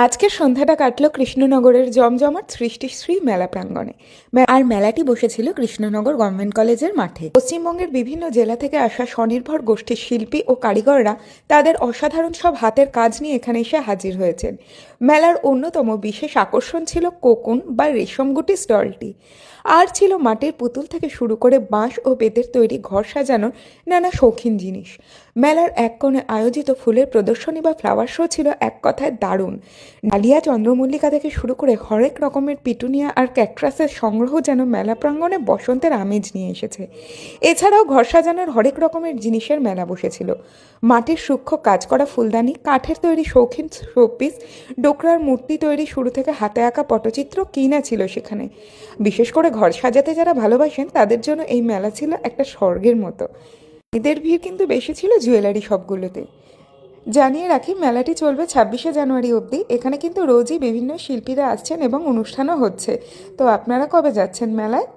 আজকের সন্ধ্যাটা কাটলো কৃষ্ণনগরের জমজমাট সৃষ্টিশ্রী মেলা প্রাঙ্গণে। আর মেলাটি বসেছিল কৃষ্ণনগর গভর্নমেন্ট কলেজের মাঠে। পশ্চিমবঙ্গের বিভিন্ন জেলা থেকে আসা স্বনির্ভর গোষ্ঠীর শিল্পী ও কারিগররা তাদের অসাধারণ সব হাতের কাজ নিয়ে এখানে এসে হাজির হয়েছেন। মেলার অন্যতম বিশেষ আকর্ষণ ছিল কোকুন বা রেশমগুটি স্টলটি। আর ছিল মাটির পুতুল থেকে শুরু করে বাঁশ ও বেতের তৈরি ঘর সাজানোর নানা শৌখিন জিনিস। মেলার এক কোণে আয়োজিত ফুলের প্রদর্শনী বা ফ্লাওয়ার শো ছিল এক কথায় দারুণ। ডালিয়া, চন্দ্রমল্লিকা থেকে শুরু করে হরেক রকমের পিটুনিয়া আর ক্যাকটাসের সংগ্রহ যেন মেলা প্রাঙ্গণে বসন্তের আমেজ নিয়ে এসেছে। এছাড়াও ঘর সাজানোর হরেক রকমের জিনিসের মেলা বসেছিল। মাটির সূক্ষ্ম কাজ করা ফুলদানি, কাঠের তৈরি শৌখিন শোপিস, ডোকরার মূর্তি তৈরি শুরু থেকে হাতে আঁকা পটচিত্র কী না ছিল সেখানে। বিশেষ করে ঘর সাজাতে যারা ভালোবাসেন তাদের জন্য এই মেলা ছিল একটা স্বর্গের মতো। এদের ভিড় কিন্তু বেশি ছিল জুয়েলারি শপগুলোতে। জানিয়ে রাখি, মেলাটি চলবে 26শে জানুয়ারি অবধি। এখানে কিন্তু রোজই বিভিন্ন শিল্পীরা আসছেন এবং অনুষ্ঠানও হচ্ছে। তো আপনারা কবে যাচ্ছেন মেলায়?